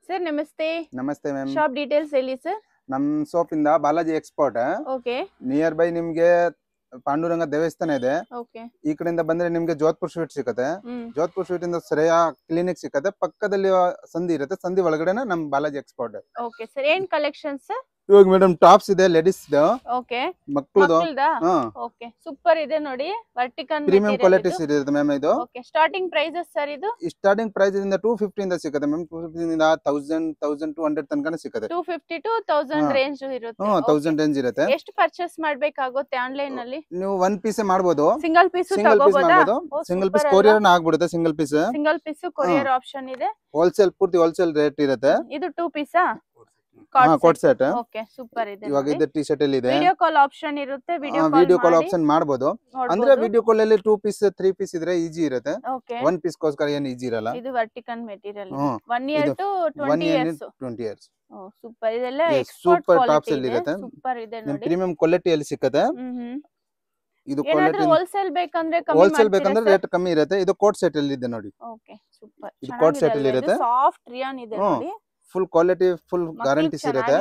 Sir ನಮಸ್ತೆ. ನಮಸ್ತೆ ma'am. Shop details ಹೇಳಿ ಸರ್. ನಮ್ ಶಾಪ್ ಇಂದ Balaji export. Okay. Near by ನಿಮ್ಗೆ ಪಾಂಡುರಂಗ ದೇವಸ್ಥಾನ ಇದೆ. ಓಕೆ. ಈ ಕಡೆಯಿಂದ ಬಂದ್ರೆ ನಿಮ್ಗೆ ಜೋಧ್ಪುರ್ ಸ್ವೀಟ್ ಸಿಗುತ್ತೆ. ಜೋಧ್ಪುರ್ ಸ್ವೀಟ್ ಇಂದ ಶ್ರೇಯಾ ಕ್ಲಿನಿಕ್ ಸಿಗುತ್ತೆ. ಪಕ್ಕದಲ್ಲಿ ಸಂಧಿ ಇರುತ್ತೆ. ಸಂಧಿ ಒಳಗಡೆನೆ ನಮ್ ಬಾಲಾಜಿ ಎಕ್ಸ್ಪೋರ್ಟ್. ಓಕೆ ಸರ್, ಏನ್ ಕಲೆಕ್ಷನ್ ಸರ್? ಇವಾಗ ಮೇಡಮ್ ಟಾಪ್ಸ್ ಇದೆ, ಲೇಡೀಸ್ ಇದೆ, ಓಕೆ, ಮಕ್ಕಳದು. ಓಕೆ, ಸೂಪರ್ ಇದೆ ನೋಡಿ. ವರ್ಟಿಕಲ್ ಪ್ರೀಮಿಯಂ ಕ್ವಾಲಿಟೀಸ್ ಇರುತ್ತೆ ಮ್ಯಾಮ್ ಇದು. ಓಕೆ, ಸ್ಟಾರ್ಟಿಂಗ್ ಪ್ರೈಸಸ್ ಸರ್ ಇದು? ಸ್ಟಾರ್ಟಿಂಗ್ ಪ್ರೈಸ್ ಇಂದ 250 ಇಂದ ಸಿಗುತ್ತೆ ಮ್ಯಾಮ್. 250 ಇಂದ 1000 1200 ತನಕ ಸಿಗುತ್ತೆ. 250 to 1000 ರೇಂಜ್ ಇರುತ್ತೆ. 1000 ರೇಂಜ್ ಇರುತ್ತೆ. ಎಷ್ಟು ಪರ್ಚೇಸ್ ಮಾಡ್ಬೇಕಾಗುತ್ತೆ ಆನ್ಲೈನ್ ಅಲ್ಲಿ? ನೀವು ಒನ್ ಪೀಸ್ ಮಾಡಬಹುದು. ಸಿಂಗಲ್ ಪೀಸ್ ತಗೋಬಹುದಾ? ಸಿಂಗಲ್ ಪೀಸ್ ಕೊರಿಯರ್ ಆಗ್ಬಿಡುತ್ತೆ. ಸಿಂಗಲ್ ಪೀಸ್ ಕೊರಿಯರ್ ಆಪ್ಷನ್ ಇದೆ. ಹೋಲ್ಸೇಲ್ ಪೂರ್ತಿ ಹೋಲ್ಸೇಲ್ ರೇಟ್ ಇರುತ್ತೆ. ಇದು 2 ಪೀಸಾ? Coat set. ಓಕೆ, ಸೂಪರ್ ಇದೆ. ಇವಾಗ ಇದು ಟಿ ಶರ್ಟ್ ಅಲ್ಲಿ ಇದೆ. ವಿಡಿಯೋ ಕಾಲ್ ಆಪ್ಷನ್ ಇರುತ್ತೆ. ವಿಡಿಯೋ ಕಾಲ್ ಆಪ್ಷನ್ ಮಾಡಬಹುದು. ಅಂದ್ರೆ ವಿಡಿಯೋ ಕಾಲ್ ಅಲ್ಲಿ 2 ಪೀಸ್ 3 ಪೀಸ್ ಇದ್ರೆ ಈಜಿ ಇರುತ್ತೆ. ಓಕೆ, 1 ಪೀಸ್ ಗೋಸ್ಕರ ಏನು ಈಜಿ ಇರಲ್ಲ. ಇದು vertical material. 1 year to 20 years. 20 years. O super. ಇದೆಲ್ಲ ಎಕ್ಸ್ಪೋರ್ಟ್ ಸೂಪರ್ ಟಾಪ್ಸ್ ಕ್ವಾಲಿಟಿ ಅಲ್ಲಿ ಇರುತ್ತೆ. ಸೂಪರ್ ಇದೆ ನೋಡಿ. ಪ್ರೀಮಿಯಂ ಕ್ವಾಲಿಟಿ ಅಲ್ಲಿ ಸಿಗುತ್ತೆ. ಇದು ಏನಾದ್ರೂ ಕ್ವಾಲಿಟಿ ಹೋಲ್ಸೇಲ್ ಬೇಕಂದ್ರೆ ಕಮ್ಮಿ ಹೋಲ್ಸೇಲ್ ಬೇಕಂದ್ರೆ ರೇಟ್ ಕಮ್ಮಿ ಇರುತ್ತೆ. ಇದು ಕೋಟ್ ಸೆಟ್ ಅಲ್ಲಿ ಇದೆ ನೋಡಿ. Okay, super. ಇದು ಕೋಟ್ ಸೆಟ್ ಅಲ್ಲಿ ಇರುತ್ತೆ. ಸಾಫ್ಟ್ ರಿಯಾನ್ ಇದೆ ನೋಡಿ. ಫುಲ್ ಕ್ವಾಲಿಟಿ, ಫುಲ್ ಗ್ಯಾರಂಟೀಸ್ ಇರುತ್ತೆ.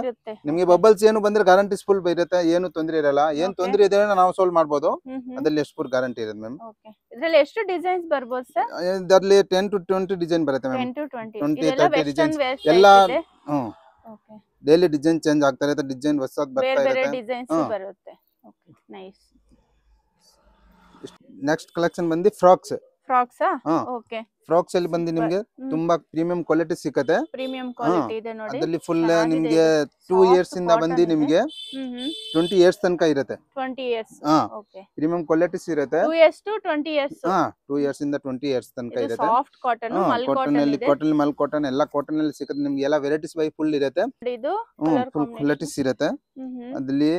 ನಿಮಗೆ ಬಬಲ್ಸ್ ಏನು ಬಂದ್ರೆ ಗ್ಯಾರಂಟೀಸ್ ಫುಲ್ ಇರುತ್ತೆ. ಏನು ತೊಂದ್ರೆ ಇರಲ್ಲ. ಏನ್ ತೊಂದ್ರೆ ಇದೆ ನಾವು ಸಾಲ್ವ್ ಮಾಡಬಹುದು. ಅದ್ರಲ್ಲಿ ಎಷ್ಟು ಫುಲ್ ಗ್ಯಾರಂಟಿ ಇರುತ್ತೆ ಮ್ಯಾಮ್. ಓಕೆ, ಇದರಲ್ಲಿ ಎಷ್ಟು ಡಿಸೈನ್ಸ್ ಬರ್ಬೋದು ಸರ್? ಇದರಲ್ಲಿ 10 to 20 ಡಿಸೈನ್ ಬರುತ್ತೆ ಮ್ಯಾಮ್. 10 to 20 ಇದೆಲ್ಲ 30 ಡಿಸೈನ್ಸ್ ಎಲ್ಲ ಓಕೆ. ಡೈಲಿ ಡಿಸೈನ್ ಚೇಂಜ್ ಆಗ್ತಾ ಇರುತ್ತೆ. ಡಿಸೈನ್ ಹೊಸದು ಬರ್ತಾ ಬೇರೆ ಬೇರೆ ಇರುತ್ತೆ. ಡಿಸೈನ್ಸ್ ಬರುತ್ತೆ. Okay, nice. ನೆಕ್ಸ್ಟ್ ಕಲೆಕ್ಷನ್ ಬಂದಿ ಫ್ರಾಕ್ಸ್. ಫ್ರಾಕ್ಸಾ? ಓಕೆ. ಫ್ರಾಕ್ಸ್ ಅಲ್ಲಿ ಬಂದಿ ನಿಮಗೆ ತುಂಬಾ ಪ್ರೀಮಿಯಂ ಕ್ವಾಲಿಟಿ ಸಿಗುತ್ತೆ. ಪ್ರೀಮಿಯಂ ಕ್ವಾಲಿಟಿ ಇದೆ ನೋಡಿ. ಅದರಲ್ಲಿ ಫುಲ್ ನಿಮಗೆ 2 ಇಯರ್ಸ್ ಇಂದ ಬಂದಿ ನಿಮಗೆ 20 ಇಯರ್ಸ್ ತನಕ ಇರುತ್ತೆ. 20 ಇಯರ್ಸ್. ಓಕೆ, ಪ್ರೀಮಿಯಂ ಕ್ವಾಲಿಟೀಸ್ ಇರುತ್ತೆ. 2 ಇಯರ್ಸ್ ಟು 20 ಇಯರ್ಸ್. 2 ಇಯರ್ಸ್ ಇಂದ 20 ಇಯರ್ಸ್ ತನಕ ಇರುತ್ತೆ. ಸಾಫ್ಟ್ ಕಾಟನ್, ಮಲ್ ಕಾಟನ್ ಅಲ್ಲಿ ಕಾಟನ್ ಮಲ್ ಕಾಟನ್ ಎಲ್ಲ ಕಾಟನ್ ಅಲ್ಲಿ ಸಿಗುತ್ತೆ ನಿಮಗೆ. ಎಲ್ಲ ವೆರೈಟೀಸ್ ಬೈ ಫುಲ್ ಇರುತ್ತೆ. ಇದು ಫುಲ್ ಕ್ವಾಲಿಟೀಸ್ ಇರುತ್ತೆ. ಅದ್ರಲ್ಲಿ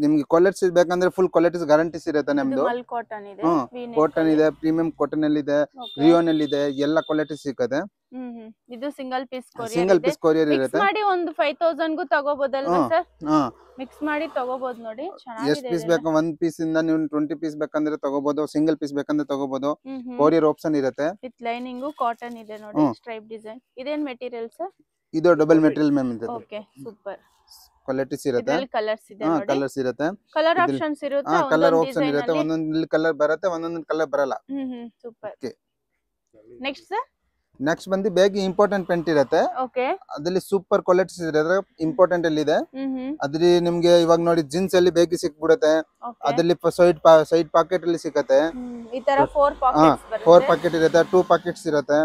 ನಿಮ್ಗೆ ಕ್ವಾಲಿಟೀಸ್ ಬೇಕಂದ್ರೆ ಫುಲ್ ಕ್ವಾಲಿಟೀಸ್ ಗ್ಯಾರಂಟೀಸ್ ಇರುತ್ತೆ ನಮ್ದು. ಮಲ್ ಕಾಟನ್ ಇದೆ, ಕಾಟನ್ ಇದೆ, ಪ್ರೀಮಿಯಂ ಕಾಟನ್ ಅಲ್ಲಿ ಇದೆ, ರಿಯೋನ್ ಅಲ್ಲಿ ಇದೆ, ಎಲ್ಲ ಕ್ವಾಲಿಟೀಸ್ ಸಿಗುತ್ತೆ. ಇದು ಸಿಂಗಲ್ ಪೀಸ್ ಕೊರಿಯರ್ ಇರುತ್ತೆ. ಮಿಕ್ಸ್ ಮಾಡಿ ಒಂದು 5000 ಗೂ ತಗೋಬಹುದಲ್ವಾ ಸರ್? ಮಿಕ್ಸ್ ಮಾಡಿ ತಗೋಬಹುದು ನೋಡಿ. ಚೆನ್ನಾಗಿದೆ. ಎಷ್ಟು ಪೀಸ್ ಬೇಕು? 1 ಪೀಸ್ ಇಂದ ನೀವು 20 ಪೀಸ್ ಬೇಕಂದ್ರೆ ತಗೋಬಹುದು. ಸಿಂಗಲ್ ಪೀಸ್ ಬೇಕಂದ್ರೆ ತಗೋಬಹುದು. ಕೊರಿಯರ್ ಆಪ್ಷನ್ ಇರುತ್ತೆ. ವಿತ್ ಲೈನಿಂಗ್ ಕಾಟನ್ ಇದೆ ನೋಡಿ. Stripe design. ಇದೇನ್ ಮೆಟೀರಿಯಲ್ ಸರ್? ಇದು ಡಬಲ್ ಮೆಟೀರಿಯಲ್ ಮ್ಯಾಮ್ ಇದೆ. Okay, super. ಕ್ವಾಲಿಟೀಸ್ ಇರುತ್ತೆ. ಕಲರ್ಸ್ ಇದೆ ನೋಡಿ. ಕಲರ್ಸ್ ಇರುತ್ತೆ. ಕಲರ್ ಆಪ್ಷನ್ಸ್ ಇರುತ್ತೆ. ಕಲರ್ ಆಪ್ಷನ್ ಇರುತ್ತೆ. ಒಂದೊಂದು ಕಲರ್ ಬರುತ್ತೆ, ಒಂದೊಂದು ಕಲರ್ ಬರಲ್ಲ. ಸೂಪರ್. Next sir? ನೆಕ್ಸ್ಟ್ ಬಂದು ಬೇಗ ಇಂಪಾರ್ಟೆಂಟ್ ಪೆಂಟ್ ಇರುತ್ತೆ. ಓಕೆ, ಅದ್ರಲ್ಲಿ ಸೂಪರ್ ಕ್ವಾಲಿಟೀಸ್ ಇರುತ್ತೆ. ಇಂಪಾರ್ಟೆಂಟ್ ಅಲ್ಲಿ ಇದೆ. ಅದ್ರಲ್ಲಿ ನಿಮ್ಗೆ ಇವಾಗ ನೋಡಿ ಜೀನ್ಸ್ ಅಲ್ಲಿ ಬೇಗ ಸಿಕ್ಬಿಡುತ್ತೆ. ಅದ್ರಲ್ಲಿ ಸೈಡ್ ಪಾಕೆಟ್ ಅಲ್ಲಿ ಸಿಗುತ್ತೆ. ಈ ತರ 4 ಪಾಕೆಟ್ಸ್ ಬರುತ್ತೆ. 4 ಪಾಕೆಟ್ ಇರುತ್ತೆ. 2 ಪಾಕೆಟ್ಸ್ ಇರುತ್ತೆ.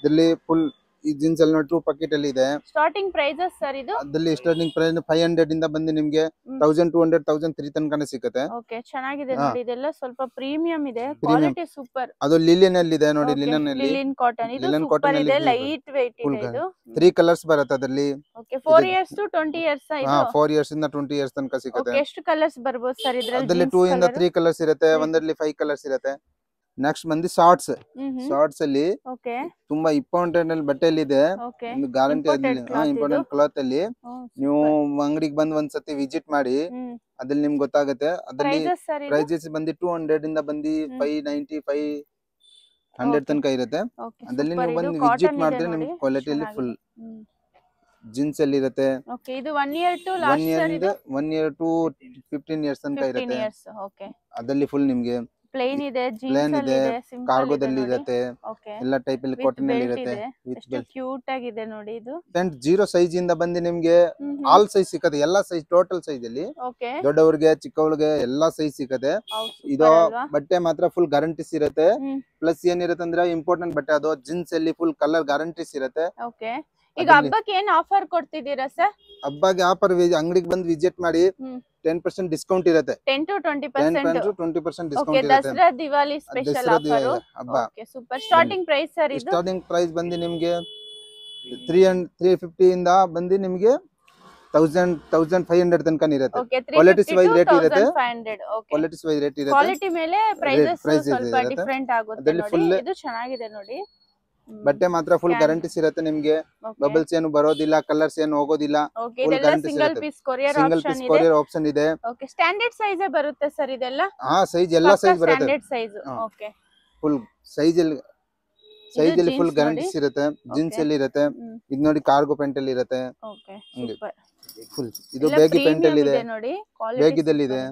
ಇದ್ರಲ್ಲಿ ಫುಲ್ ಈ ಜೀನ್ಸ್ ಅಲ್ಲಿ ನೋಡಿ 2 ಪಾಕೆಟ್ ಅಲ್ಲಿ ಇದೆ. ಸ್ಟಾರ್ಟಿಂಗ್ ಪ್ರೈಸಸ್ ಸರ್ ಇದು? ಅದ್ರಲ್ಲಿ ಸ್ಟಾರ್ಟಿಂಗ್ ಪ್ರೈಸ್ 500 ಇಂದ ಬಂದು ನಿಮ್ಗೆ 1200 1003 ತನಕ ಸಿಗುತ್ತೆ. ಓಕೆ, ಚೆನ್ನಾಗಿದೆ ನೋಡಿ. ಇದೆಲ್ಲ ಸ್ವಲ್ಪ ಪ್ರೀಮಿಯಂ ಇದೆ. Quality super. ಅದು ಲಿಲಿಯನ್ ಅಲ್ಲಿ ಇದೆ ನೋಡಿ. ಲಿಲಿಯನ್ ಅಲ್ಲಿ ಲಿಲಿನ್ ಕಾಟನ್. ಇದು ಸೂಪರ್ ಇದೆ. ಲೈಟ್ weight ಇದೆ ಇದು. 3 ಕಲರ್ಸ್ ಬರುತ್ತೆ ಅದರಲ್ಲಿ. ಓಕೆ, 4 ಇಯರ್ಸ್ ಟು 20 ಇಯರ್ಸ್ ಇದು? 4 ಇಯರ್ಸ್ ಇಂದ 20 ಇಯರ್ಸ್ ತನಕ ಸಿಗುತ್ತೆ. ಓಕೆ, ಎಷ್ಟು ಕಲರ್ಸ್ ಬರಬಹುದು ಸರ್ ಇದರಲ್ಲಿ? ಅದರಲ್ಲಿ 2 ಇಂದ 3 ಕಲರ್ಸ್ ಇರುತ್ತೆ. ಒಂದರಲ್ಲಿ 5 ಕಲರ್ಸ್ ಇರುತ್ತೆ. ನೆಕ್ಸ್ಟ್ ಬಂದು ಶಾರ್ಟ್ಸ್. ಶಾರ್ಟ್ಸ್ ಅಲ್ಲಿ ತುಂಬಾ ಇಂಪಾರ್ಟೆಂಟ್ ಅಲ್ಲಿ ಬಟ್ಟೆಯಲ್ಲಿ ಇದೆ. ಗ್ಯಾರಂಟಿ ಇಂಪಾರ್ಟೆಂಟ್ ಕ್ಲಾತ್ ಅಲ್ಲಿ ನೀವು ಅಂಗಡಿಗೆ ಬಂದು ಒಂದ್ಸತಿ ವಿಸಿಟ್ ಮಾಡಿ. ಅದ್ರಲ್ಲಿ ನಿಮ್ಗೆ ಗೊತ್ತಾಗುತ್ತೆ. ಅದ್ರಲ್ಲಿ ಪ್ರೈಸಸ್ ಬಂದು 200 ಇಂದ ಬಂದು 590 500 ತನಕ ಇರುತ್ತೆ. ಅದ್ರಲ್ಲಿ ನೀವು ಬಂದು ವಿಸಿಟ್ ಮಾಡಿದ್ರೆ ನಿಮ್ಗೆ ಕ್ವಾಲಿಟಿಯಲ್ಲಿ ಫುಲ್ ಜೀನ್ಸ್ ಅಲ್ಲಿ ಇರುತ್ತೆ. ಇದು 1 year to last year 1 year to 15 years ತನಕ ಇರುತ್ತೆ. ಅದ್ರಲ್ಲಿ ಫುಲ್ ನಿಮ್ಗೆ ಪ್ಲೇನ್ ಇದೆ, ಜೀನ್ಸ್ ಅಲ್ಲಿ ಇದೆ, ಸಿಂಪಲ್ ಕಾರ್ಗೋದಲ್ಲಿ ಇರುತ್ತೆ. ಎಲ್ಲ ಟೈಪ್ ಅಲ್ಲಿ ಕಾಟನ್ ಅಲ್ಲಿ ಇರುತ್ತೆ. ಎಷ್ಟು ಕ್ಯೂಟ್ ಆಗಿದೆ ನೋಡಿ. ಇದು ಪ್ಯಾಂಟ್ 0 ಸೈಜ್ ಇಂದ ಬಂದು ನಿಮ್ಗೆ ಆಲ್ ಸೈಜ್ ಸಿಗುತ್ತೆ. ಎಲ್ಲಾ ಸೈಜ್ ಟೋಟಲ್ ಸೈಜ್ ಅಲ್ಲಿ ದೊಡ್ಡವರಿಗೆ ಚಿಕ್ಕವರಿಗೆ ಎಲ್ಲಾ ಸೈಜ್ ಸಿಗುತ್ತೆ. ಇದು ಬಟ್ಟೆ ಮಾತ್ರ ಫುಲ್ ಗ್ಯಾರಂಟೀಸ್ ಇರುತ್ತೆ. ಪ್ಲಸ್ ಏನಿರುತ್ತೆ ಅಂದ್ರೆ ಇಂಪಾರ್ಟೆಂಟ್ ಬಟ್ಟೆ ಅದು. ಜೀನ್ಸ್ ಅಲ್ಲಿ ಫುಲ್ ಕಲರ್ ಗ್ಯಾರಂಟೀಸ್ ಇರುತ್ತೆ. ಈಗ ಹಬ್ಬಕ್ಕೆ ಏನ್ ಆಫರ್ ಕೊಡ್ತಿದ್ದೀರಾ ಸರ್? ಹಬ್ಬಕ್ಕೆ ಆಫರ್ ಅಂಗಡಿಗೆ ಬಂದು ವಿಸಿಟ್ ಮಾಡಿ 10% ಡಿಸ್ಕೌಂಟ್ ಇರುತ್ತೆ. 10 to 20% ಡಿಸ್ಕೌಂಟ್ ಇರುತ್ತೆ. Dasara Diwali special offer. Okay, super. Starting price sir ಇದು? ಸ್ಟಾರ್ಟಿಂಗ್ ಪ್ರೈಸ್ ಬಂದು ನಿಮಗೆ 350 ಇಂದ ಬಂದು ನಿಮಗೆ 1500 ತನಕ ಇರುತ್ತೆ. ಕ್ವಾಲಿಟೀಸ್ ವೈಸ್ ರೇಟ್ ಇರುತ್ತೆ. ಕ್ವಾಲಿಟೀಸ್ ವೈಸ್ ರೇಟ್ ಇರುತ್ತೆ. ಕ್ವಾಲಿಟಿ ಮೇಲೆ ಪ್ರೈಸಸ್ ಸ್ವಲ್ಪ ಡಿಫರೆಂಟ್ ಆಗುತ್ತೆ ನೋಡಿ. ಇದು ಚೆನ್ನಾಗಿದೆ ನೋಡಿ. ಬಟ್ಟೆ ಮಾತ್ರ ಫುಲ್ ಗ್ಯಾರಂಟೀಸ್ ಇರುತ್ತೆ ನಿಮ್ಗೆ. ಬಬಲ್ಸ್ ಏನು ಬರೋದಿಲ್ಲ, ಕಲರ್ಸ್ ಏನು ಹೋಗೋದಿಲ್ಲ. ಸಿಂಗಲ್ ಪೀಸ್ ಕೊರಿಯರ್ ಆಪ್ಷನ್ ಇದೆ. ಓಕೆ, ಸ್ಟ್ಯಾಂಡರ್ಡ್ ಸೈಜ್ ಬರುತ್ತೆ ಸರ್ ಇದೆಲ್ಲ? ಸೈಜ್ ಎಲ್ಲ ಸೈಜ್ ಬರುತ್ತೆ. Standard size. Okay, full size ಅಲ್ಲಿ ಸೈಜ್ ಅಲ್ಲಿ ಫುಲ್ ಗ್ಯಾರಂಟೀಸ್ ಇರುತ್ತೆ ಜೀನ್ಸ್ ಅಲ್ಲಿ ಇರುತ್ತೆ ಇದು ನೋಡಿ ಕಾರ್ಗೋ ಪ್ಯಾಂಟ್ ಅಲ್ಲಿ ಇರುತ್ತೆ ಫುಲ್ ಇದು ಬೇಗಿ ಪ್ಯಾಂಟ್ ಅಲ್ಲಿ ಇದೆ ಬೇಗಿದಲ್ಲಿ ಇದೆ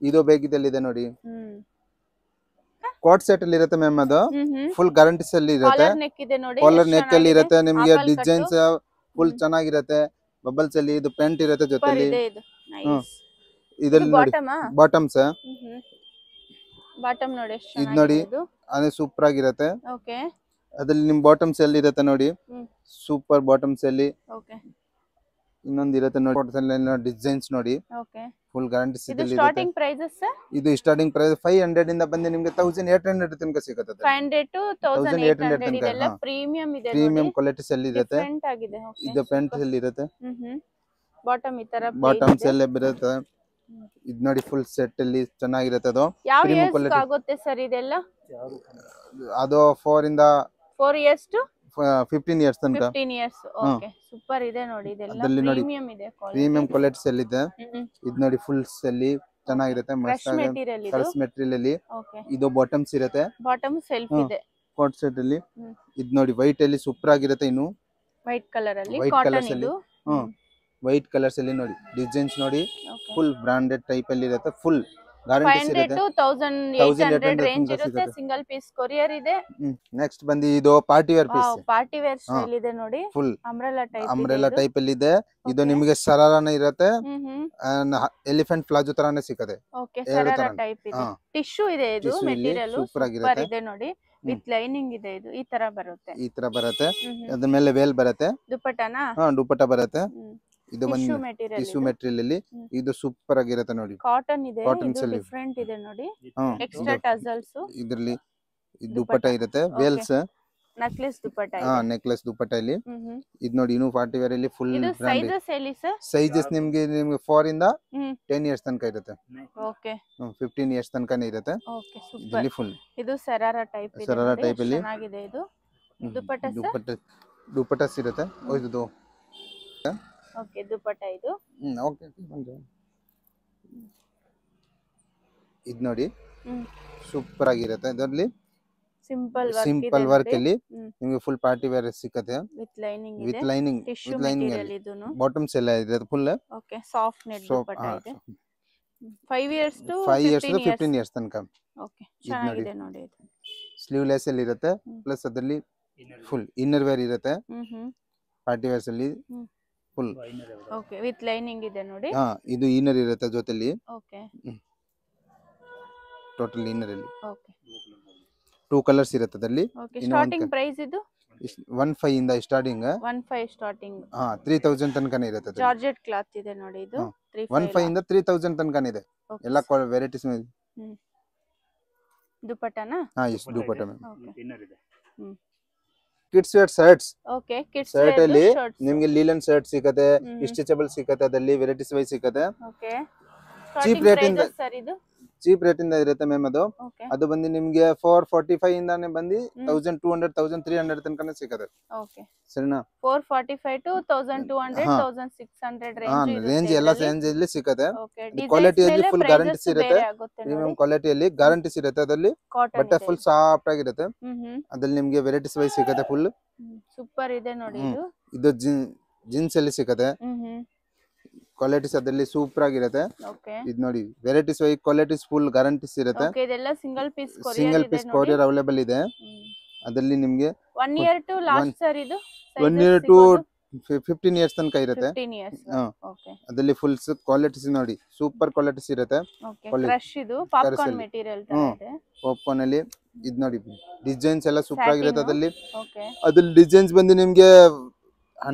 ಇದು ಬೇಗಿದಲ್ಲಿ ಇದೆ ನೋಡಿ ಕೋಟ್ ಸೆಟ್ ಅಲ್ಲಿ ಇರುತ್ತೆ ಮ್ಯಾಮ್ ಅದು ಫುಲ್ ಗ್ಯಾರಂಟೀಸ್ ಅಲ್ಲಿ ಇರುತ್ತೆ ಕಾಲರ್ ನೆಕ್ ಅಲ್ಲಿ ಇರುತ್ತೆ ನಿಮ್ಗೆ ಡಿಸೈನ್ಸ್ ಫುಲ್ ಚೆನ್ನಾಗಿರುತ್ತೆ ಬಬಲ್ಸ್ ಅಲ್ಲಿ ಇದು ಪ್ಯಾಂಟ್ ಇರುತ್ತೆ ಜೊತೆಲಿ ಇದರಲ್ಲಿ ನೋಡಿ ಬಾಟಮ್ಸ್ ಇದು ನೋಡಿ ಅದೇ ಸೂಪರ್ ಆಗಿರುತ್ತೆ ಅದ್ರಲ್ಲಿ ನಿಮ್ ಬಾಟಮ್ಸ್ ಎಲ್ಲಿ ಇರುತ್ತೆ ನೋಡಿ ಸೂಪರ್ ಬಾಟಮ್ಸ್ ಅಲ್ಲಿ ಇನ್ನೊಂದು ಇರುತ್ತೆ ನೋಡಿ ಡಿಸೈನ್ಸ್ ನೋಡಿ ಫುಲ್ ಗ್ಯಾರಂಟೀಸ್ ಇದು ಸ್ಟಾರ್ಟಿಂಗ್ ಪ್ರೈಸ್ 500 ಇಂದ ಬಂದು ನಿಮ್ಗೆ 1800 ತನಕ ಸಿಗುತ್ತೆ 500 to 1800 ಇದೆಲ್ಲ ಪ್ರೀಮಿಯಂ ಇದೆ ಪ್ರೀಮಿಯಂ ಕ್ವಾಲಿಟೀಸ್ ಅಲ್ಲಿ ಇರುತ್ತೆ ಇದು ಪ್ಯಾಂಟ್ ಅಲ್ಲಿ ಇರುತ್ತೆ ಬಾಟಮ್ ಈ ತರ ಬಾಟಮ್ಸ್ ಎಲ್ಲ ಬರುತ್ತೆ ಇದು ನೋಡಿ ಫುಲ್ ಸೆಟ್ ಅಲ್ಲಿ ಚೆನ್ನಾಗಿರುತ್ತೆ ಅದು ಯಾವ ಇಯರ್ಸ್ ಆಗುತ್ತೆ ಸರ್ ಇದೆಲ್ಲ ಅದು 4 ಇಯರ್ಸ್ ಟು 15 ಇಯರ್ಸ್ ತನಕ 15 ಇಯರ್ಸ್ ಓಕೆ ಸೂಪರ್ ಇದೆ ನೋಡಿ ಇದೆಲ್ಲ ಪ್ರೀಮಿಯಂ ಇದೆ ಪ್ರೀಮಿಯಂ ಕ್ವಾಲಿಟೀಸ್ ಅಲ್ಲಿ ಇದೆ ಇದು ನೋಡಿ ಫುಲ್ ಅಲ್ಲಿ ಚೆನ್ನಾಗಿರುತ್ತೆ ಮಸ್ತ್ ಆಗಿದೆ ಕ್ರಶ್ ಮೆಟೀರಿಯಲ್ ಅಲ್ಲಿ ಇದು ಬಾಟಮ್ಸ್ ಇರುತ್ತೆ ಬಾಟಮ್ ಸೆಲ್ಫ್ ಇದೆ ಕೋಟ್ ಸೆಟ್ ಅಲ್ಲಿ ಇದು ನೋಡಿ ವೈಟ್ ಅಲ್ಲಿ ಸೂಪರ್ ಆಗಿರುತ್ತೆ ಇನ್ನು ವೈಟ್ ಕಲರ್ ಅಲ್ಲಿ ಕಾಟನ್ ಇದು ವೈಟ್ ಕಲರ್ಸ್ ಅಲ್ಲಿ ನೋಡಿ ಡಿಸೈನ್ಸ್ ನೋಡಿ ಫುಲ್ ಬ್ರಾಂಡೆಡ್ ಟೈಪ್ ಅಲ್ಲಿ ಇರುತ್ತೆ ಫುಲ್ ಗ್ಯಾರಂಟೀಸ್ ಇರುತ್ತೆ 1800 ರೇಂಜ್ ಇರುತ್ತೆ ಸಿಂಗಲ್ ಪೀಸ್ ಕೊರಿಯರ್ ಇದೆ ನೆಕ್ಸ್ಟ್ ಬಂದಿ ಇದು party wear piece party wear style ಇದೆ ನೋಡಿ ಫುಲ್ ಅಂಬ್ರೆಲಾ ಟೈಪ್ ಅಲ್ಲಿ ಇದೆ ಇದು ನಿಮಗೆ ಸರಾರಾನೇ ಇರುತ್ತೆ ಎಲಿಫೆಂಟ್ ಪ್ಲಾಜೋ ತರಾನೇ ಸಿಗುತ್ತೆ ಓಕೆ ಸರಾರಾ ಟೈಪ್ ಇದೆ ಟಿಶ್ಯೂ ಇದೆ ಇದು ಮೆಟೀರಿಯಲ್ ಸೂಪರ್ ಇದೆ ನೋಡಿ ವಿತ್ ಲೈನಿಂಗ್ ಇದೆ ಇದು ಈ ತರ ಬರುತ್ತೆ ಅದ್ರ ಮೇಲೆ ವೇಲ್ ಬರುತ್ತೆ ದುಪಟ್ಟಾನಾ ದುಪಟ್ಟ ಬರುತ್ತೆ ಇದು ಒಂದು ಟಿಶ್ಯೂ ಮೆಟೀರಿಯಲ್ ಅಲ್ಲಿ ಇದು ಸೂಪರ್ ಆಗಿರುತ್ತೆ ನೋಡಿ ಕಾಟನ್ ಇದೆ ಇದು ಡಿಫರೆಂಟ್ ಇದೆ ನೋಡಿ ಎಕ್ಸ್ಟ್ರಾ ಟಸಲ್ಸ್ ಇದರಲ್ಲಿ ದುಪಟ್ಟ ಇರುತ್ತೆ ವೇಲ್ಸ್ ನೆಕ್ಲೆಸ್ ದುಪಟ್ಟ ಇದೆ ನೆಕ್ಲೆಸ್ ದುಪಟ್ಟ ಇಲ್ಲಿ ಇದು ನೋಡಿ ಇನ್ನು ಪಾರ್ಟಿ ವೇರ್ ಅಲ್ಲಿ ಫುಲ್ ಇದು ಸೈಜಸ್ ಹೇಳಿ ಸರ್ ಸೈಜಸ್ ನಿಮಗೆ 4 ಇಂದ 10 ಇಯರ್ಸ್ ತನಕ ಇರುತ್ತೆ ಓಕೆ 15 ಇಯರ್ಸ್ ತನಕನೇ ಇರುತ್ತೆ ಓಕೆ ಸೂಪರ್ ಫುಲ್ ಇದು ಸರಾರಾ ಟೈಪ್ ಇದೆ ಸರಾರಾ ಟೈಪ್ ಅಲ್ಲಿ ಚೆನ್ನಾಗಿದೆ ಇದು ದುಪಟ್ಟಾಸ್ ಇರುತ್ತೆ ಇದು ಓಕೆ ದುಪಟ್ಟ ಇದು ಓಕೆ ಇದು ನೋಡಿ ಸೂಪರ್ ಆಗಿರುತ್ತೆ ಇದರಲ್ಲಿ ಸಿಂಪಲ್ ವರ್ಕ್ ಅಲ್ಲಿ ನಿಮಗೆ ಫುಲ್ ಪಾರ್ಟಿ ವೇರ್ ಸಿಗುತ್ತೆ ವಿತ್ ಲೈನಿಂಗ್ ಬಾಟಮ್ಸ್ ಎಲ್ಲ ಇದೆ full okay soft net dupatta ಇದೆ 5 ಇಯರ್ಸ್ ಟು 15 ಇಯರ್ಸ್ ತನಕ ಓಕೆ ಚೆನ್ನಾಗಿದೆ ನೋಡಿ ಇದು ಸ್ಲೀವ್ಲೆಸ್ ಅಲ್ಲಿ ಇರುತ್ತೆ ಪ್ಲಸ್ ಅದರಲ್ಲಿ ಫುಲ್ ಇನ್ನರ್ ವೇರ್ ಇರುತ್ತೆ ಪಾರ್ಟಿ ವೇರ್ಸ್ ಅಲ್ಲಿ ಫುಲ್ ಓಕೆ ವಿತ್ ಲೈನಿಂಗ್ ಇದೆ ನೋಡಿ ಇದು ಇನ್ನರ್ ಇರುತ್ತೆ ಜೊತೆಲಿ ಓಕೆ ಟೋಟಲ್ ಇನ್ನರ್ ಅಲ್ಲಿ ಓಕೆ 2 ಕಲರ್ಸ್ ಇರುತ್ತೆ ಅದರಲ್ಲಿ ಓಕೆ ಸ್ಟಾರ್ಟಿಂಗ್ ಪ್ರೈಸ್ ಇದು 15 ಇಂದ ಸ್ಟಾರ್ಟಿಂಗ್ 15 ಸ್ಟಾರ್ಟಿಂಗ್ 3000 ತನಕನೇ ಇರುತ್ತೆ ಜಾರ್ಜೆಟ್ ಕ್ಲಾತ್ ಇದೆ ನೋಡಿ ಇದು 15 ಇಂದ 3000 ತನಕನೇ ಇದೆ ಎಲ್ಲ ವೆರೈಟೀಸ್ ದುಪಟ್ಟಾನಾ ಇಷ್ಟು ದುಪಟ್ಟ ಇನ್ನರ್ ಇದೆ kids wear shirts okay kids shirt ಅಲ್ಲಿ ನಿಮಗೆ ಲೀಲನ್ ಶರ್ಟ್ ಸಿಗುತ್ತೆ ಸ್ಟಿಚಬಲ್ ಸಿಗುತ್ತೆ ಅದರಲ್ಲಿ ವೆರೈಟೀಸ್ ವೈಸ್ ಸಿಗುತ್ತೆ ಓಕೆ ಚೀಪ್ ರೇಟ್ ಇಂದ ಸರ್ ಇದು ಚೀಪ್ ರೇಟ್ ಇಂದ ಇರುತ್ತೆ ಮ್ಯಾಮ್ ಅದು ಬಂದು ನಿಮಗೆ 445 ಇಂದಾನೆ ಬಂದು 1200 1300 ತನಕನೇ ಸಿಗುತ್ತೆ ಓಕೆ ಸರಿನಾ 445 ಟು 1200 1600 ರೇಂಜ್ ಎಲ್ಲ ರೇಂಜ್ ಅಲ್ಲಿ ಸಿಗುತ್ತೆ ಕ್ವಾಲಿಟಿ ಅಲ್ಲಿ ಫುಲ್ ಗ್ಯಾರಂಟೀಸ್ ಇರುತ್ತೆ ಪ್ರೀಮಿಯಂ ಕ್ವಾಲಿಟಿ ಅಲ್ಲಿ ಗ್ಯಾರಂಟೀಸ್ ಇರುತ್ತೆ ಅದರಲ್ಲಿ ಬಟ್ಟೆ ಫುಲ್ ಸಾಫ್ಟ್ ಆಗಿರುತ್ತೆ ಅದ್ರಲ್ಲಿ ನಿಮಗೆ ವೆರೈಟೀಸ್ ವೈಸ್ ಸಿಗುತ್ತೆ ಫುಲ್ ಸೂಪರ್ ಇದೆ ನೋಡಿ ಇದು ಜೀನ್ಸ್ ಅಲ್ಲಿ ಸಿಗುತ್ತೆ ಕ್ವಾಲಿಟೀಸ್ ಅದರಲ್ಲಿ ಸೂಪರ್ ಆಗಿರುತ್ತೆ ಇದು ನೋಡಿ varieties wise qualities full guarantees ಇರುತ್ತೆ ಇದೆಲ್ಲ ಸಿಂಗಲ್ ಪೀಸ್ ಕೊರಿಯರ್ ಅವೈಲೇಬಲ್ ಇದೆ ಅದರಲ್ಲಿ ನಿಮಗೆ 1 ಇಯರ್ ಟು ಲಾಸ್ಟ್ ಸರ್ ಇದು 1 ಇಯರ್ ಟು 15 ಇಯರ್ಸ್ ತನಕ ಇರುತ್ತೆ ಅದರಲ್ಲಿ ಫುಲ್ ಕ್ವಾಲಿಟೀಸ್ ನೋಡಿ ಸೂಪರ್ ಕ್ವಾಲಿಟೀಸ್ ಇರುತ್ತೆ ಕ್ರಶ್ ಇದು ಪಾಪ್ಕಾರ್ನ್ ಮೆಟೀರಿಯಲ್ ತರ ಇದೆ ಪಾಪ್ಕಾರ್ನ್ ಅಲ್ಲಿ ಇದು ನೋಡಿ ಡಿಸೈನ್ಸ್ ಎಲ್ಲ ಸೂಪರ್ ಆಗಿರುತ್ತೆ ಅದ್ರಲ್ಲಿ ಡಿಸೈನ್ಸ್ ಬಂದು ನಿಮಗೆ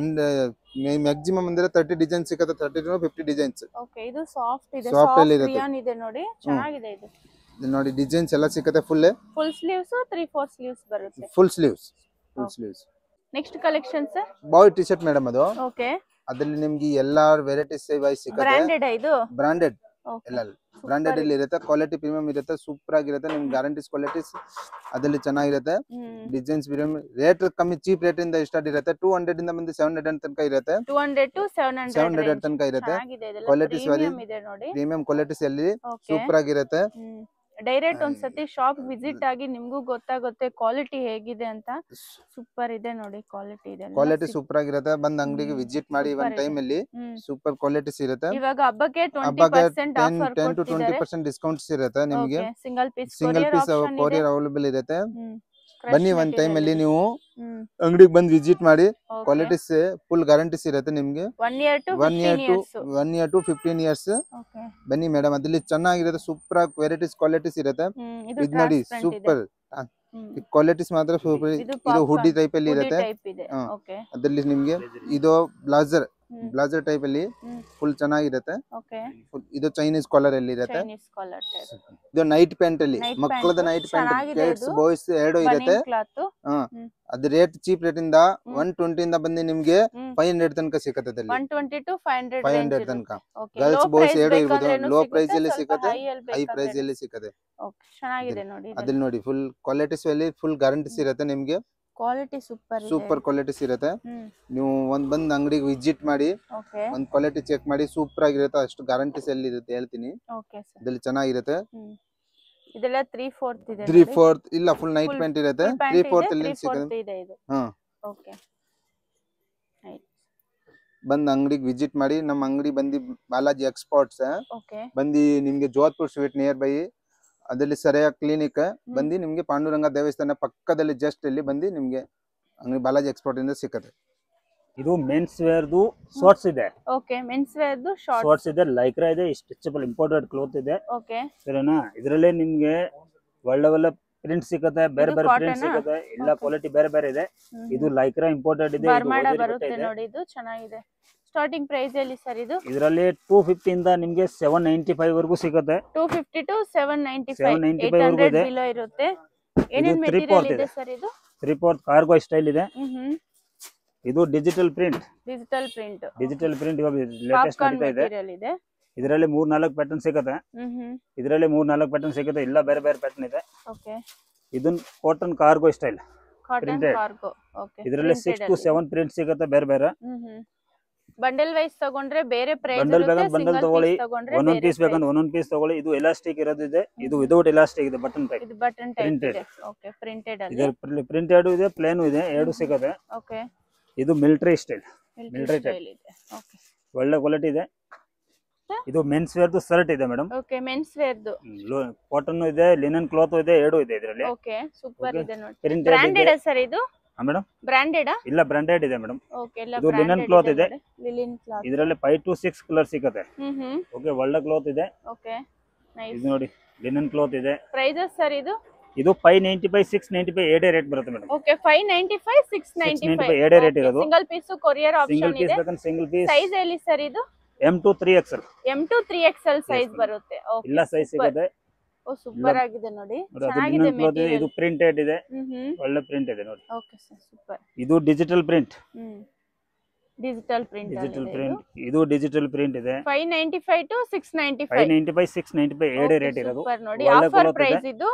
ಮ್ಯಾಕ್ಸಿಮಮ್ ಅಂದ್ರೆ 30 ಡಿಸೈನ್ ಸಿಗುತ್ತೆ 30 to 50 ಡಿಸೈನ್ಸ್ ಓಕೆ ಇದು ಸಾಫ್ಟ್ ಇದೆ ಸಾಫ್ಟ್ ರಿಯಾನ್ ಇದೆ ನೋಡಿ ಚೆನ್ನಾಗಿದೆ ಇದು ನೋಡಿ ಡಿಸೈನ್ಸ್ ಎಲ್ಲ ಸಿಗುತ್ತೆ ಫುಲ್ ಸ್ಲೀವ್ಸ್ 3/4 ಸ್ಲೀವ್ಸ್ ಬರುತ್ತೆ full sleeves next collection sir boy T shirt madam ಅದು ಓಕೆ ಅದರಲ್ಲಿ ನಿಮಗೆ ಎಲ್ಲಾ ವೆರೈಟೀಸ್ ವೈಸ್ ಸಿಗುತ್ತೆ ಬ್ರಾಂಡೆಡ್ ಇದು ಬ್ರಾಂಡೆಡ್ ಎಲ್ಲ ಬ್ರಾಂಡೆಡ್ ಅಲ್ಲಿ ಇರುತ್ತೆ ಕ್ವಾಲಿಟಿ ಪ್ರೀಮಿಯಂ ಇರುತ್ತೆ ಸೂಪರ್ ಆಗಿರುತ್ತೆ ನಿಮ್ಗೆ ಗ್ಯಾರಂಟೀಸ್ ಕ್ವಾಲಿಟೀಸ್ ಅದರಲ್ಲಿ ಚೆನ್ನಾಗಿರುತ್ತೆ ಡಿಸೈನ್ಸ್ ರೇಟ್ ಕಮ್ಮಿ ಚೀಪ್ ರೇಟ್ ಇಂದ ಸ್ಟಾರ್ಟ್ ಇರುತ್ತೆ 200 ಇಂದ ಬಂದು 700 ತನಕ ಇರುತ್ತೆ 200 to 700 ತನಕ ಇರುತ್ತೆ ಕ್ವಾಲಿಟೀಸ್ ಪ್ರೀಮಿಯಂ ಕ್ವಾಲಿಟೀಸ್ ಅಲ್ಲಿ ಸೂಪರ್ ಆಗಿರುತ್ತೆ ಡೈರೆಕ್ಟ್ ಒಂದ್ಸತಿ ಶಾಪ್ ವಿಸಿಟ್ ಆಗಿ ನಿಮ್ಗೂ ಗೊತ್ತಾಗುತ್ತೆ ಕ್ವಾಲಿಟಿ ಹೇಗಿದೆ ಅಂತ. ಸೂಪರ್ ಇದೆ ನೋಡಿ ಕ್ವಾಲಿಟಿ ಇದೆ. ಕ್ವಾಲಿಟಿ ಸೂಪರ್ ಆಗಿರುತ್ತೆ. ಬಂದ್ ಅಂಗಡಿಗೆ ವಿಸಿಟ್ ಮಾಡಿ ಒಂದ್ ಟೈಮ್ ಅಲ್ಲಿ ಸೂಪರ್ ಕ್ವಾಲಿಟೀಸ್ ಇರುತ್ತೆ. ಇವಾಗ ಹಬ್ಬಕ್ಕೆ 20% ಆಫರ್ 10 to 20% ಡಿಸ್ಕೌಂಟ್ಸ್ ಇರುತ್ತೆ ನಿಮಗೆ. ಸಿಂಗಲ್ ಪೀಸ್ ಕೊರಿಯರ್ ಅವೈಲೇಬಲ್ ಇರುತ್ತೆ. ಬನ್ನಿ ಒಂದ್ ಟೈಮ್ ಅಲ್ಲಿ ನೀವು ಅಂಗಡಿಗೆ ಬಂದ್ ವಿಸಿಟ್ ಮಾಡಿ. ಕ್ವಾಲಿಟೀಸ್ ಫುಲ್ ಗ್ಯಾರಂಟೀಸ್ ಇರುತ್ತೆ ನಿಮ್ಗೆ. 1 year to 15 years. ಬನ್ನಿ ಮೇಡಮ್, ಅದ್ರಲ್ಲಿ ಚೆನ್ನಾಗಿರುತ್ತೆ. ಸೂಪರ್ ಆಗಿ ವೆರೈಟೀಸ್ ಕ್ವಾಲಿಟೀಸ್ ಇರುತ್ತೆ. ಇದು ನೋಡಿ ಸೂಪರ್ ಕ್ವಾಲಿಟೀಸ್ ಮಾತ್ರ ಸೂಪರ್. ಇದು ಹುಡಿ ಟೈಪ್ ಅಲ್ಲಿ ಇರುತ್ತೆ. ಅದ್ರಲ್ಲಿ ನಿಮ್ಗೆ ಇದು ಬ್ಲಾಸರ್ ಟೈಪ್ ಅಲ್ಲಿ ಫುಲ್ ಚೆನ್ನಾಗಿರುತ್ತೆ. ಇದು ಚೈನೀಸ್ ಕಾಲರ್ ಅಲ್ಲಿ ಇರುತ್ತೆ. ಇದು ನೈಟ್ ಪ್ಯಾಂಟ್ ಅಲ್ಲಿ ಮಕ್ಕಳದ ನೈಟ್ ಪ್ಯಾಂಟ್ ಕಿಡ್ಸ್ ಬಾಯ್ಸ್ ಎರಡು ಇರುತ್ತೆ. ಅದು ರೇಟ್ ಚೀಪ್ ರೇಟ್ ಇಂದ 120 ಇಂದ ಬಂದು ನಿಮ್ಗೆ 500 ತನಕ ಸಿಗುತ್ತೆ. 120 to 500 ತನಕ ಗರ್ಲ್ಸ್ ಬಾಯ್ಸ್ ಎರಡು ಇರ್ಬೋದು. ಲೋ ಪ್ರೈಸ್ ಅಲ್ಲಿ ಸಿಗುತ್ತೆ, ಹೈ ಪ್ರೈಸ್ ಅಲ್ಲಿ ಸಿಗುತ್ತೆ. ಚೆನ್ನಾಗಿದೆ ನೋಡಿ. ಅದ್ರಲ್ಲಿ ನೋಡಿ ಫುಲ್ ಕ್ವಾಲಿಟೀಸ್ ಅಲ್ಲಿ ಫುಲ್ ಗ್ಯಾರಂಟೀಸ್ ಇರುತ್ತೆ ನಿಮ್ಗೆ. ಕ್ವಾಲಿಟಿ ಸೂಪರ್ ಕ್ವಾಲಿಟೀಸ್ ಇರುತ್ತೆ. ನೀವು ಬಂದ್ ಅಂಗಡಿಗೆ ವಿಸಿಟ್ ಮಾಡಿ ಒಂದ್ ಕ್ವಾಲಿಟಿ ಚೆಕ್ ಮಾಡಿ. ಸೂಪರ್ ಆಗಿರುತ್ತೆ. ಅಷ್ಟು ಗ್ಯಾರಂಟೀಸ್ ಎಲ್ಲಿ ಇರುತ್ತೆ ಹೇಳ್ತೀನಿ. ಅದ್ರಲ್ಲಿ ಚೆನ್ನಾಗಿರುತ್ತೆ. ಇದೆಲ್ಲ 3/4 ಇದೆ. 3/4 ಇಲ್ಲ, ಫುಲ್ ನೈಟ್ ಪ್ಯಾಂಟ್ ಇರುತ್ತೆ. 3/4 ಅಲ್ಲಿ ಸಿಗುತ್ತೆ. ಓಕೆ, ಬಂದ್ ಅಂಗಡಿಗೆ ವಿಸಿಟ್ ಮಾಡಿ. ನಮ್ಮ ಅಂಗಡಿ ಬಂದಿ ಬಾಲಾಜಿ ಎಕ್ಸ್ಪೋರ್ಟ್ಸ್ ಬಂದಿ ನಿಮ್ಗೆ ಜೋಧ್ಪುರ್ ಸ್ವೀಟ್ ನಿಯರ್ ಬೈ. ಅದ್ರಲ್ಲಿ ಸರಿಯಾಗಿ ಕ್ಲಿನಿಕ್ ಬಂದಿ ನಿಮ್ಗೆ ಪಾಂಡುರಂಗ ದೇವಸ್ಥಾನ ಪಕ್ಕದಲ್ಲಿ ಜಸ್ಟ್ ಇಲ್ಲಿ ಬಂದಿ ನಿಮ್ಗೆ ಅಂಗಡಿ ಬಾಲಾಜಿ ಎಕ್ಸ್ಪೋರ್ಟ್ ಇಂದ ಸಿಕ್ಕತ್ತೆ. ಇದು ಮೆನ್ಸ್ ವೇರ್ ದು ಶಾರ್ಟ್ಸ್ ಇದೆ. ಓಕೆ, ಮೆನ್ಸ್ ವೇರ್ ದು ಶಾರ್ಟ್ಸ್ ಇದೆ, ಲೈಕ್ರಾ ಇದೆ, ಸ್ಟ್ರೆಚಬಲ್ ಇಂಪೋರ್ಟೆಡ್ ಕ್ಲೋತ್ ಇದೆ. ಓಕೆ, ಸರಿನಾ? ಇದರಲ್ಲೇ ನಿಮ್ಗೆ ಒಳ್ಳೆ ಪ್ರಿಂಟ್ ಸಿಗುತ್ತೆ, ಬೇರೆ ಬೇರೆ ಪ್ರಿಂಟ್ ಸಿಗುತ್ತೆ. ಎಲ್ಲ ಕ್ವಾಲಿಟಿ ಬೇರೆ ಬೇರೆ ಇದೆ. ಇದು ಲೈಕ್ರಾ ಇಂಪೋರ್ಟೆಡ್ ಇದೆ. ಬರುತ್ತೆ ನೋಡಿ, ಇದು ಚೆನ್ನಾಗಿದೆ. ಸ್ಟಾರ್ಟಿಂಗ್ ಪ್ರೈಸ್ ಎಲ್ಲಿ ಸರ್ ಇದು? ಇದರಲ್ಲಿ 250 ಇಂದ ನಿಮಗೆ 795 ವರೆಗೂ ಸಿಗುತ್ತೆ. 250 to 795 800 ಬಿಲೋ ಇರುತ್ತೆ. ಏನೇನ್ ಮೆಟೀರಿಯಲ್ ಇದೆ ಸರ್ ಇದು? 3/4 ಕಾರ್ಗೋ ಸ್ಟೈಲ್ ಇದೆ. ಇದು ಡಿಜಿಟಲ್ ಪ್ರಿಂಟ್ ಇವಾಗ ಲೇಟೆಸ್ಟ್ ನಡೀತಾ ಇದೆ. ಇದರಲ್ಲಿ 3-4 ಪ್ಯಾಟರ್ನ್ ಸಿಗುತ್ತೆ. ಇಲ್ಲ ಬೇರೆ ಬೇರೆ ಪ್ಯಾಟರ್ನ್ ಇದೆ. ಇದನ್ನ ಕಾಟನ್ ಕಾರ್ಗೋ ಸ್ಟೈಲ್ ಪ್ರಿಂಟೆಡ್. ಇದರಲ್ಲಿ 6 to 7 ಪ್ರಿಂಟ್ ಸಿಗುತ್ತೆ ಬೇರೆ ಬೇರೆ. ಬಂಡಲ್ ವೈಸ್ ತಗೊಂಡ್ರೆ ಬೇರೆ ಪ್ರೈಸ್ ಬಂಡಲ್ ತಗೊಳ್ಳಿ. ಒಂದೊಂದು ಪೀಸ್ ಬೇಕಂದ್ರೆ ಒಂದೊಂದು ಪೀಸ್ ತಗೊಳ್ಳಿ. ಇದು ಎಲಾಸ್ಟಿಕ್ ಇರೋದು ಇದೆ, ಇದು ವಿದೌಟ್ ಎಲಾಸ್ಟಿಕ್ ಇದೆ. Button type. ಇದು ಬಟನ್ ಟೈಪ್ ಇದೆ. ಓಕೆ, ಪ್ರಿಂಟೆಡ್ ಅಲ್ಲಿ ಇದೆ. ಪ್ರಿಂಟೆಡ್ ಇದೆ, ಪ್ಲೇನ್ ಇದೆ, ಎರಡು ಸಿಗುತ್ತೆ. ಓಕೆ, ಇದು ಮಿಲಿಟರಿ ಸ್ಟೈಲ್ ಇದೆ. ಓಕೆ, ಒಳ್ಳೆ ಕ್ವಾಲಿಟಿ ಇದೆ. ಇದು ಮೆನ್ಸ್ ವೇರ್ ದು ಶರ್ಟ್ ಇದೆ ಮೇಡಮ್. ಓಕೆ, ಮೆನ್ಸ್ ವೇರ್ ದು ಕಾಟನ್ ಇದೆ, ಲಿನನ್ ಕ್ಲಾತ್ ಇದೆ, ಎರಡು ಇದೆ ಇದರಲ್ಲಿ. ಓಕೆ, ಸೂಪರ್ ಇದೆ ನೋಡಿ. ಬ್ರಾಂಡೆಡ್ ಸರ್ ಇದು? ಮೇಡಮ್ ಬ್ರಾಂಡೆಡ್ ಇಲ್ಲ, ಬ್ರಾಂಡೆಡ್ ಇದೆ ಮೇಡಮ್. ಓಕೆ, ಎಲ್ಲ ಇದು ಲಿನನ್ ಕ್ಲಾತ್ ಇದೆ. ಲಿನನ್ ಕ್ಲಾತ್ ಇದರಲ್ಲಿ 5 to 6 ಕಲರ್ ಸಿಗುತ್ತೆ. ಓಕೆ, ಒಳ್ಳೆ ಕ್ಲಾತ್ ಇದೆ. Okay, nice. ಇದು ನೋಡಿ ಲಿನನ್ ಕ್ಲಾತ್ ಇದೆ. ಪ್ರೈಸಸ್ ಸರ್ ಇದು? ಇದು 595 695 ಏಡೇ ರೇಟ್ ಬರುತ್ತೆ ಮೇಡಮ್. ಓಕೆ, 595 695 ಏಡೇ ರೇಟ್ ಇರೋದು. ಸಿಂಗಲ್ ಪೀಸ್ ಕೊರಿಯರ್ ಆಪ್ಷನ್ ಇದೆ. ಸಿಂಗಲ್ ಪೀಸ್ ಸೈಜ್ ಎಲ್ಲಿ ಸರ್ ಇದು? M to 3XL. M to 3XL size ಬರುತ್ತೆ. ಓಕೆ, ಇಲ್ಲ ಸೈಜ್ ಸಿಗುತ್ತೆ. ಓ, ಸೂಪರ್ ಆಗಿದೆ ನೋಡಿ. ಚೆನ್ನಾಗಿದೆ ಮೆಟೀರಿಯಲ್. ಇದು ಪ್ರಿಂಟೆಡ್ ಇದೆ, ಒಳ್ಳೆ ಪ್ರಿಂಟ್ ಇದೆ ನೋಡಿ. Okay sir, super. ಇದು ಡಿಜಿಟಲ್ ಪ್ರಿಂಟ್. ಡಿಜಿಟಲ್ ಪ್ರಿಂಟ್ ಇದು ಡಿಜಿಟಲ್ ಪ್ರಿಂಟ್ ಇದೆ. 595 to 695 595 695 ಏಡೇ ರೇಟ್ ಇರೋದು. ಸೂಪರ್ ನೋಡಿ. ಆಫರ್ ಪ್ರೈಸ್ ಇದು.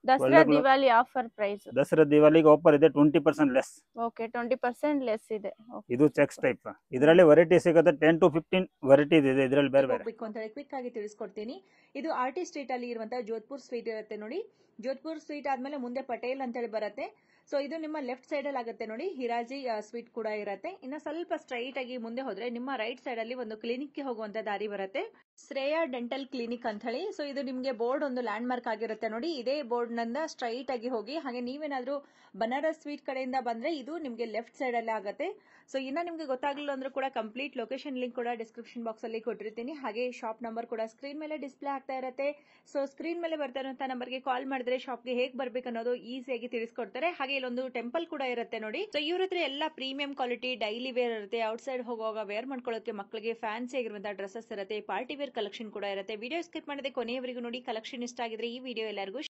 Dasara Diwali offer price. ದಸರಾ ದಿವಾಲಿಗೆ ಆಫರ್ ಇದೆ 20% ಲೆಸ್. ಓಕೆ, 20% ಲೆಸ್ ಇದೆ. ಇದು ಚೆಕ್ಸ್ ಟೈಪ್. ಇದರಲ್ಲಿ ವೆರೈಟಿ ಸಿಗುತ್ತೆ 10 to 15 ವೆರೈಟಿ ಇದೆ. ಇದರಲ್ಲಿ ಬೇರೆ ಬೇರೆ ಅಂತ ಹೇಳಿ ಕ್ವಿಕ್ ಆಗಿ ತಿಳಿಸ್ಕೊಡ್ತೀನಿ. ಇದು ಆರ್ಟಿ ಸ್ಟ್ರೀಟ್ ಅಲ್ಲಿ ಇರುವಂತಹ ಜೋಧ್ಪುರ್ ಸ್ವೀಟ್ ಇರುತ್ತೆ ನೋಡಿ. ಜೋಧ್ಪುರ್ ಸ್ವೀಟ್ ಆದ್ಮೇಲೆ ಮುಂದೆ ಪಟೇಲ್ ಅಂತ ಹೇಳಿ ಬರುತ್ತೆ. ಸೊ ಇದು ನಿಮ್ಮ ಲೆಫ್ಟ್ ಸೈಡ್ ಅಲ್ಲಿ ಆಗುತ್ತೆ ನೋಡಿ. ಹಿರಾಜಿ ಸ್ವೀಟ್ ಕೂಡ ಇರುತ್ತೆ. ಇನ್ನ ಸ್ವಲ್ಪ ಸ್ಟ್ರೈಟ್ ಆಗಿ ಮುಂದೆ ಹೋದ್ರೆ ನಿಮ್ಮ ರೈಟ್ ಸೈಡ್ ಅಲ್ಲಿ ಒಂದು ಕ್ಲಿನಿಕ್ ಗೆ ಹೋಗುವಂತ ದಾರಿ ಬರುತ್ತೆ. ಶ್ರೇಯಾ ಡೆಂಟಲ್ ಕ್ಲಿನಿಕ್ ಅಂತ ಹೇಳಿ. ಸೊ ಇದು ನಿಮ್ಗೆ ಬೋರ್ಡ್ ಒಂದು ಲ್ಯಾಂಡ್ ಮಾರ್ಕ್ ಆಗಿರುತ್ತೆ ನೋಡಿ. ಇದೇ ಬೋರ್ಡ್ ನಂದ ಸ್ಟ್ರೈಟ್ ಆಗಿ ಹೋಗಿ, ಹಾಗೆ ನೀವೇನಾದ್ರೂ ಬನಾರಸ್ ಸ್ವೀಟ್ ಕಡೆಯಿಂದ ಬಂದ್ರೆ ಇದು ನಿಮ್ಗೆ ಲೆಫ್ಟ್ ಸೈಡ್ ಅಲ್ಲಿ ಆಗುತ್ತೆ. ಸೊ ಇನ್ನ ನಿಮ್ಗೆ ಗೊತ್ತಾಗ್ಲಿಲ್ಲ ಅಂದ್ರೂ ಕೂಡ ಕಂಪ್ಲೀಟ್ ಲೊಕೇಶನ್ ಲಿಂಕ್ ಕೂಡ ಡಿಸ್ಕ್ರಿಪ್ಷನ್ ಬಾಕ್ಸ್ ಅಲ್ಲಿ ಕೊಟ್ಟಿರ್ತೀನಿ. ಹಾಗೆ ಶಾಪ್ ನಂಬರ್ ಕೂಡ ಸ್ಕ್ರೀನ್ ಮೇಲೆ ಡಿಸ್ಪ್ಲೇ ಆಗ್ತಾ ಇರುತ್ತೆ. ಸೊ ಸ್ಕ್ರೀನ್ ಮೇಲೆ ಬರ್ತಾ ಇರುವಂತ ನಂಬರ್ಗೆ ಕಾಲ್ ಮಾಡಿದ್ರೆ ಶಾಪ್ಗೆ ಹೇಗ್ ಬರ್ಬೇಕು ಅನ್ನೋದು ಈಸಿಯಾಗಿ ತಿಳಿಸ್ಕೊಡ್ತಾರೆ. ಹಾಗೆ ಇಲ್ಲೊಂದು ಟೆಂಪಲ್ ಕೂಡ ಇರುತ್ತೆ ನೋಡಿ. ಸೊ ಇವ್ರ ಹತ್ರ ಎಲ್ಲ ಪ್ರೀಮಿಯಂ ಕ್ವಾಲಿಟಿ ಡೈಲಿ ವೇರ್ ಇರುತ್ತೆ. ಔಟ್ ಸೈಡ್ ಹೋಗುವಾಗ ವೇರ್ ಮಾಡ್ಕೊಳ್ಳೋಕೆ ಮಕ್ಕಳಿಗೆ ಫ್ಯಾನ್ಸಿ ಆಗಿರುವಂತಹ ಡ್ರೆಸ್ಸಸ್ ಇರುತ್ತೆ. ಪಾರ್ಟಿ ವೇರ್ ಕಲೆಕ್ಷನ್ ಕೂಡ ಇರುತ್ತೆ. ವಿಡಿಯೋ ಸ್ಕಿಪ್ ಮಾಡದೆ ಕೊನೆಯವರೆಗೂ ನೋಡಿ. ಕಲೆಕ್ಷನ್ ಇಷ್ಟ ಆಗಿದ್ರೆ ಈ ವಿಡಿಯೋ ಎಲ್ಲರಿಗೂ